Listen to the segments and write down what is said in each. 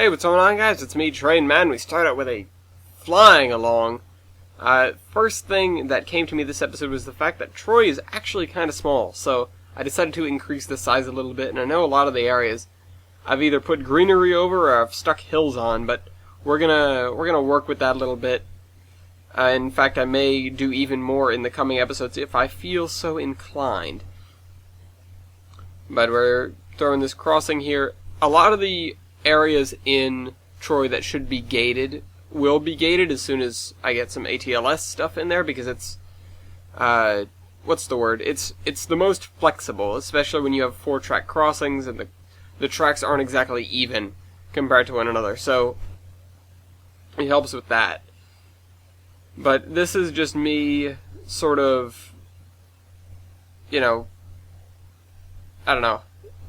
Hey, what's going on, guys? It's me, Train Man. We start out with a flying along. First thing that came to me this episode was the fact that Troy is actually kind of small, so I decided to increase the size a little bit, and I know a lot of the areas I've either put greenery over or I've stuck hills on, but we're gonna work with that a little bit. In fact, I may do even more in the coming episodes if I feel so inclined. But we're throwing this crossing here. A lot of the areas in Troy that should be gated will be gated as soon as I get some ATLS stuff in there, because it's what's the word? It's the most flexible, especially when you have 4-track crossings and the tracks aren't exactly even compared to one another. So it helps with that. But this is just me sort of, I don't know,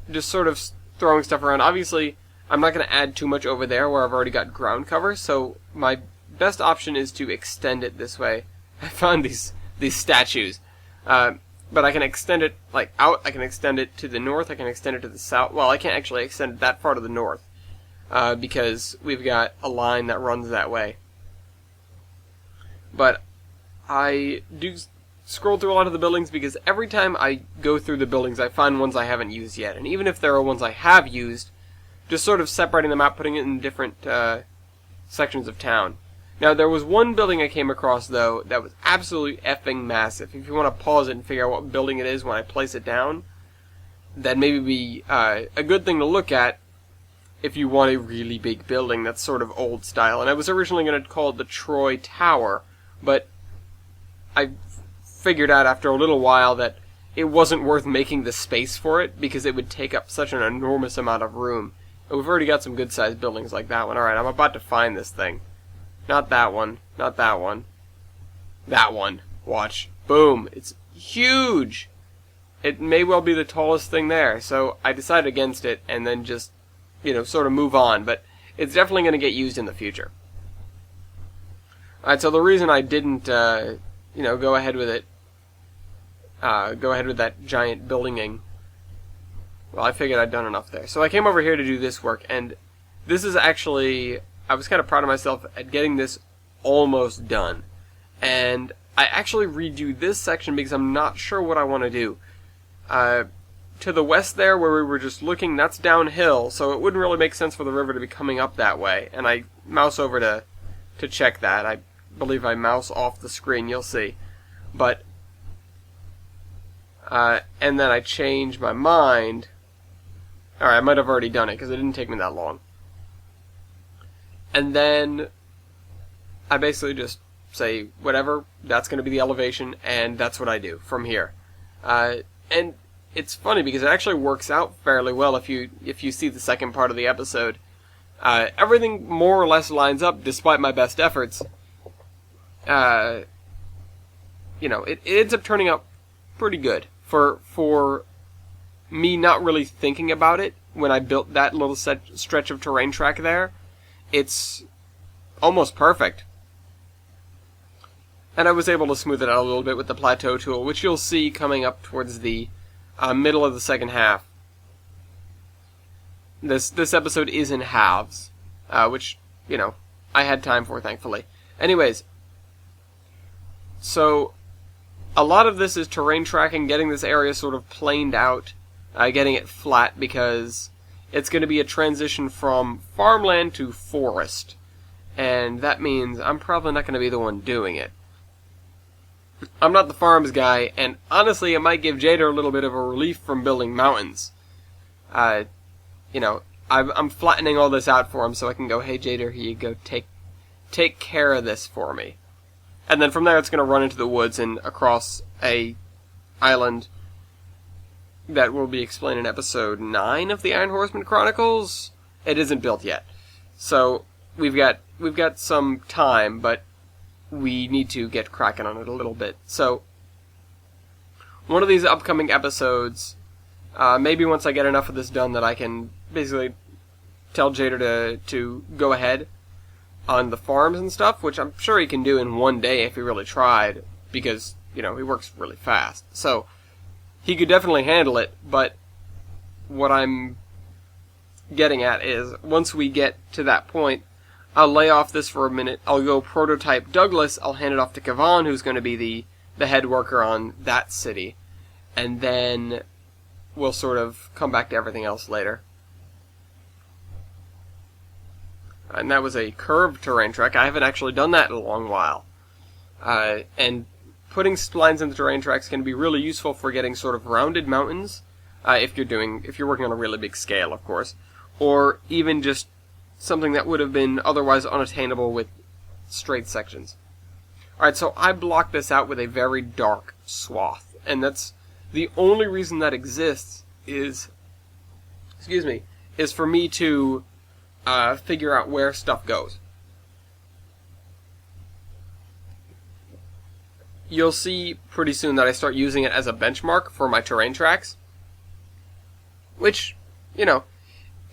just sort of throwing stuff around. Obviously, I'm not going to add too much over there where I've already got ground cover, so my best option is to extend it this way. I found these statues, but I can extend it out. I can extend it to the north. I can extend it to the south. Well, I can't actually extend it that far to the north because we've got a line that runs that way. But I do scroll through a lot of the buildings because every time I go through the buildings, I find ones I haven't used yet, and even if there are ones I have used, just sort of separating them out, putting it in different sections of town. Now, there was one building I came across, though, that was absolutely effing massive. If you want to pause it and figure out what building it is when I place it down, that maybe be a good thing to look at if you want a really big building that's sort of old style. And I was originally going to call it the Troy Tower, but I figured out after a little while that it wasn't worth making the space for it because it would take up such an enormous amount of room. And we've already got some good-sized buildings like that one. Alright, I'm about to find this thing. Not that one. Not that one. That one. Watch. Boom. It's huge! It may well be the tallest thing there, so I decided against it and then just, sort of move on. But it's definitely going to get used in the future. Alright, so the reason I didn't, go ahead with it, go ahead with that giant building-ing, well, I figured I'd done enough there. So I came over here to do this work, and this is actually, I was kind of proud of myself at getting this almost done. And I actually redo this section because I'm not sure what I want to do. To the west there, where we were just looking, that's downhill, so it wouldn't really make sense for the river to be coming up that way. And I mouse over to check that. I believe I mouse off the screen, you'll see. But, and then I change my mind. Alright, I might have already done it, because it didn't take me that long. And then I basically just say, whatever, that's going to be the elevation, and that's what I do from here. And it's funny, because it actually works out fairly well if you see the second part of the episode. Everything more or less lines up, despite my best efforts. It ends up turning out pretty good for me not really thinking about it when I built that little stretch of terrain track there. It's almost perfect. And I was able to smooth it out a little bit with the plateau tool, which you'll see coming up towards the middle of the second half. This episode is in halves, which, I had time for, thankfully. Anyways, so a lot of this is terrain tracking, getting this area sort of planed out, getting it flat, because it's going to be a transition from farmland to forest. And that means I'm probably not going to be the one doing it. I'm not the farms guy, and honestly, it might give Jader a little bit of a relief from building mountains. I'm flattening all this out for him so I can go, hey Jader, here you go, take care of this for me. And then from there it's going to run into the woods and across a island that will be explained in episode 9 of the Iron Horseman Chronicles. It isn't built yet. So we've got some time, but we need to get cracking on it a little bit. So one of these upcoming episodes, maybe once I get enough of this done that I can basically tell Jader to go ahead on the farms and stuff, which I'm sure he can do in one day if he really tried, because, he works really fast. So he could definitely handle it, but what I'm getting at is, once we get to that point, I'll lay off this for a minute, I'll go prototype Douglas, I'll hand it off to Kavan, who's going to be the head worker on that city, and then we'll sort of come back to everything else later. And that was a curved terrain track. I haven't actually done that in a long while. And putting splines in the terrain tracks can be really useful for getting sort of rounded mountains, if you're working on a really big scale, of course, or even just something that would have been otherwise unattainable with straight sections. Alright, so I blocked this out with a very dark swath, and that's the only reason that exists is for me to figure out where stuff goes. You'll see pretty soon that I start using it as a benchmark for my terrain tracks, which,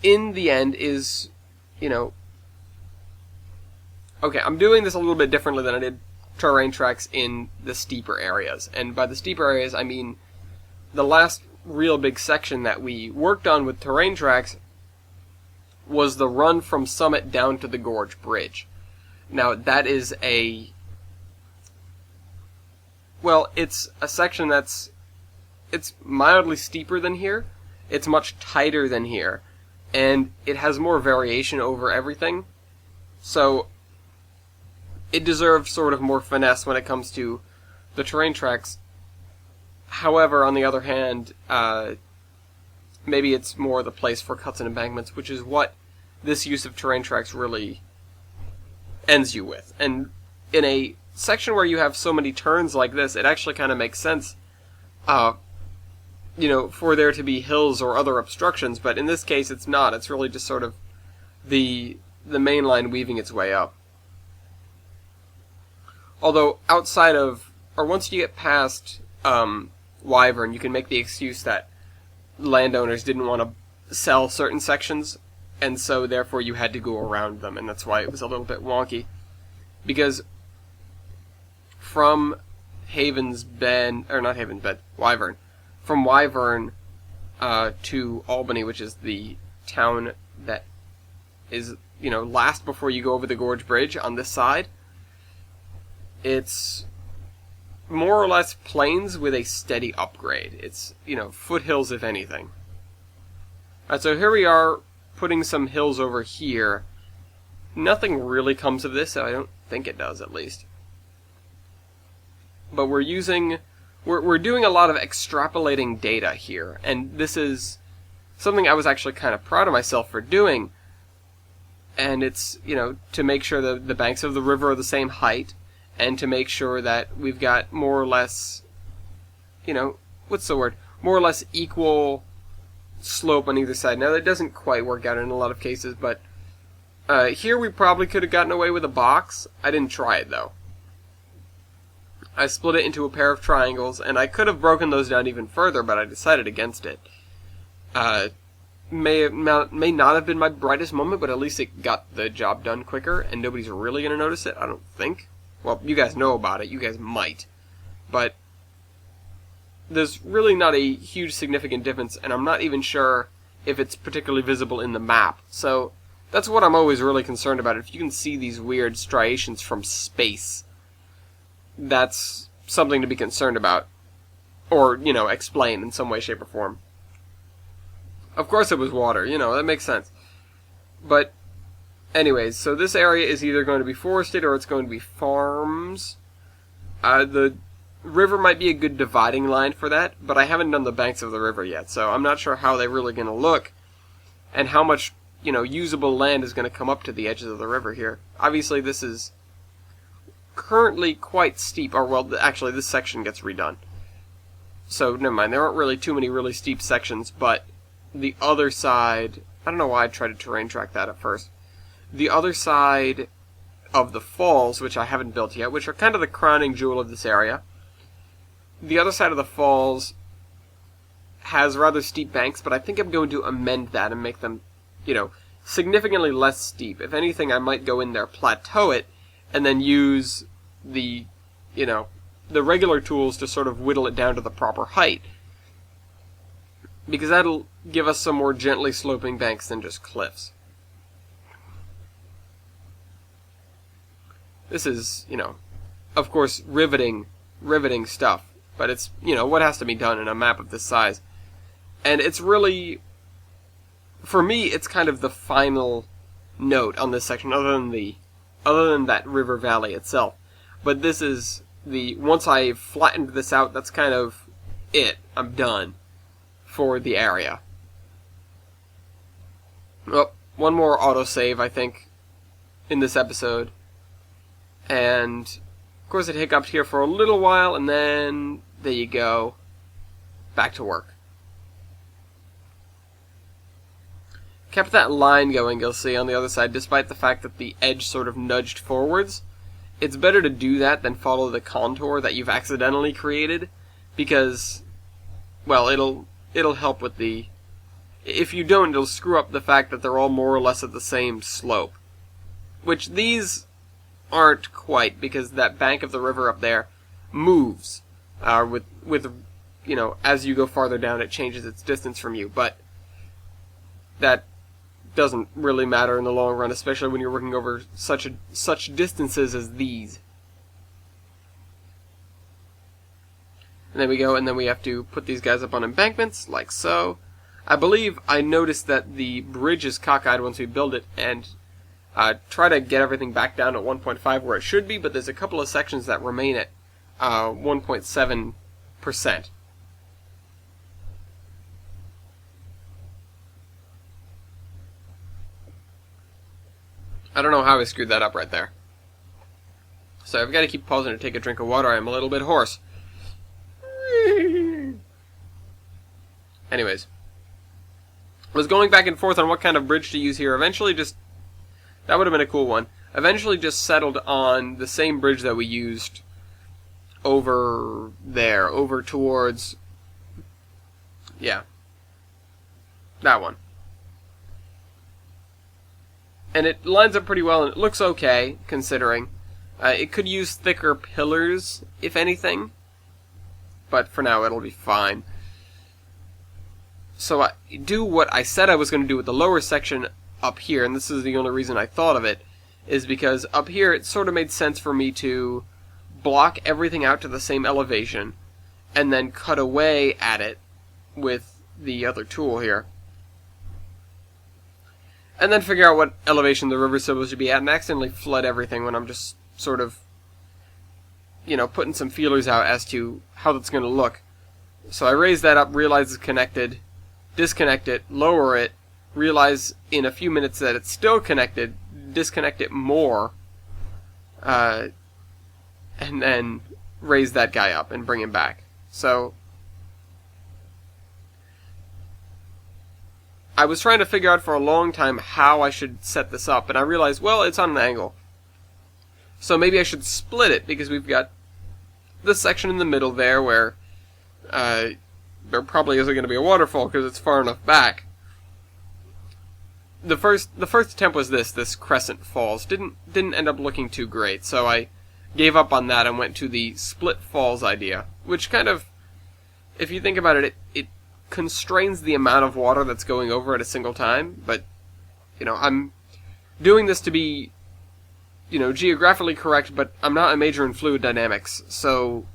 in the end is, okay, I'm doing this a little bit differently than I did terrain tracks in the steeper areas. And by the steeper areas, I mean the last real big section that we worked on with terrain tracks was the run from Summit down to the Gorge Bridge. Now, that is it's a section it's mildly steeper than here, it's much tighter than here, and it has more variation over everything, so it deserves sort of more finesse when it comes to the terrain tracks. However, on the other hand, maybe it's more the place for cuts and embankments, which is what this use of terrain tracks really ends you with. And in a section where you have so many turns like this, it actually kind of makes sense, for there to be hills or other obstructions, but in this case it's not. It's really just sort of the main line weaving its way up. Although once you get past Wyvern, you can make the excuse that landowners didn't want to sell certain sections, and so therefore you had to go around them, and that's why it was a little bit wonky. Because from Wyvern, from Wyvern to Albany, which is the town that is, last before you go over the Gorge Bridge on this side, it's more or less plains with a steady upgrade. It's, foothills if anything. Alright, so here we are putting some hills over here. Nothing really comes of this, so I don't think it does, at least. But we're doing a lot of extrapolating data here, and this is something I was actually kind of proud of myself for doing. And it's, to make sure the banks of the river are the same height, and to make sure that we've got more or less, more or less equal slope on either side. Now, that doesn't quite work out in a lot of cases, but here we probably could have gotten away with a box. I didn't try it, though. I split it into a pair of triangles, and I could have broken those down even further, but I decided against it. May not have been my brightest moment, but at least it got the job done quicker, and nobody's really going to notice it, I don't think. Well, you guys know about it, you guys might. But there's really not a huge significant difference, and I'm not even sure if it's particularly visible in the map. So that's what I'm always really concerned about. If you can see these weird striations from space, that's something to be concerned about. Or, explain in some way, shape, or form. Of course it was water, that makes sense. But, anyways, so this area is either going to be forested or it's going to be farms. The river might be a good dividing line for that, but I haven't done the banks of the river yet, so I'm not sure how they're really going to look, and how much, usable land is going to come up to the edges of the river here. Obviously, this is currently quite steep, or, well, actually, this section gets redone. So, never mind, there aren't really too many really steep sections, but the other side, I don't know why I tried to terrain track that at first. The other side of the falls, which I haven't built yet, which are kind of the crowning jewel of this area, the other side of the falls has rather steep banks, but I think I'm going to amend that and make them, significantly less steep. If anything, I might go in there, plateau it, and then use the regular tools to sort of whittle it down to the proper height. because that'll give us some more gently sloping banks than just cliffs. This is, of course, riveting stuff, but it's, what has to be done in a map of this size. And it's really, for me, it's kind of the final note on this section, other than that river valley itself. But this is once I've flattened this out, that's kind of it. I'm done for the area. Well, one more autosave, I think, in this episode. And, of course, it hiccuped here for a little while, and then, there you go. Back to work. Kept that line going, you'll see, on the other side, despite the fact that the edge sort of nudged forwards. It's better to do that than follow the contour that you've accidentally created, because, well, it'll help with the... If you don't, it'll screw up the fact that they're all more or less at the same slope. Which these aren't quite, because that bank of the river up there moves. With as you go farther down, it changes its distance from you, but that doesn't really matter in the long run, especially when you're working over such distances as these. And there we go, and then we have to put these guys up on embankments, like so. I believe I noticed that the bridge is cockeyed once we build it, and try to get everything back down at 1.5 where it should be, but there's a couple of sections that remain at 1.7%. I don't know how I screwed that up right there. So I've got to keep pausing to take a drink of water. I'm a little bit hoarse. Anyways. I was going back and forth on what kind of bridge to use here. Eventually that would have been a cool one. Eventually just settled on the same bridge that we used over there. Over towards... yeah. That one. And it lines up pretty well, and it looks okay, considering. It could use thicker pillars, if anything. But for now, it'll be fine. So I do what I said I was going to do with the lower section up here, and this is the only reason I thought of it, is because up here it sort of made sense for me to block everything out to the same elevation, and then cut away at it with the other tool here. And then figure out what elevation the river's supposed to be at, and accidentally flood everything when I'm just sort of, putting some feelers out as to how that's going to look. So I raise that up, realize it's connected, disconnect it, lower it, realize in a few minutes that it's still connected, disconnect it more, and then raise that guy up and bring him back. So I was trying to figure out for a long time how I should set this up, and I realized, well, it's on an angle. So maybe I should split it, because we've got this section in the middle there where there probably isn't going to be a waterfall because it's far enough back. The first attempt was this crescent falls. Didn't end up looking too great, so I gave up on that and went to the split falls idea, which kind of, if you think about it, it constrains the amount of water that's going over at a single time, but, I'm doing this to be, geographically correct, but I'm not a major in fluid dynamics, so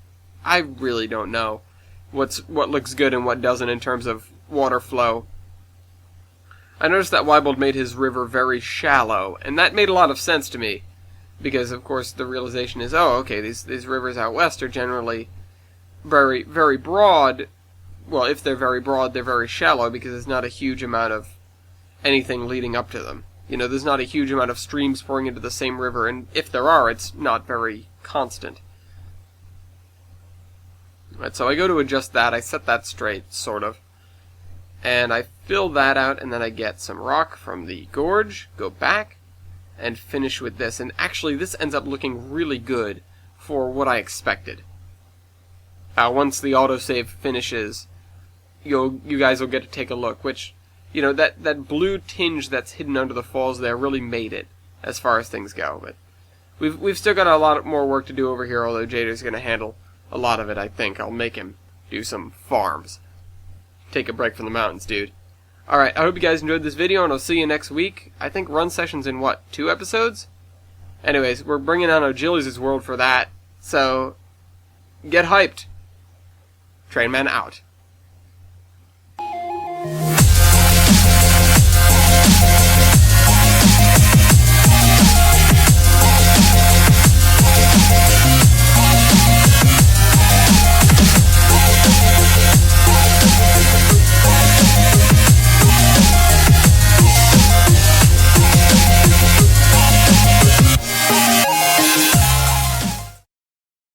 I really don't know what looks good and what doesn't in terms of water flow. I noticed that Weibold made his river very shallow, and that made a lot of sense to me, because, of course, the realization is, oh, okay, these rivers out west are generally very, very broad. Well, if they're very broad, they're very shallow, because there's not a huge amount of anything leading up to them. There's not a huge amount of streams pouring into the same river, and if there are, it's not very constant. Right, so I go to adjust that, I set that straight, sort of, and I fill that out, and then I get some rock from the gorge, go back, and finish with this. And actually, this ends up looking really good for what I expected. Once the autosave finishes, you guys will get to take a look, which, that blue tinge that's hidden under the falls there really made it, as far as things go. But we've still got a lot more work to do over here, although Jader's going to handle a lot of it, I think. I'll make him do some farms. take a break from the mountains, dude. Alright, I hope you guys enjoyed this video, and I'll see you next week. I think run session's in, what, 2 episodes? Anyways, we're bringing on O'Gillies' World for that, so get hyped. Trainman out.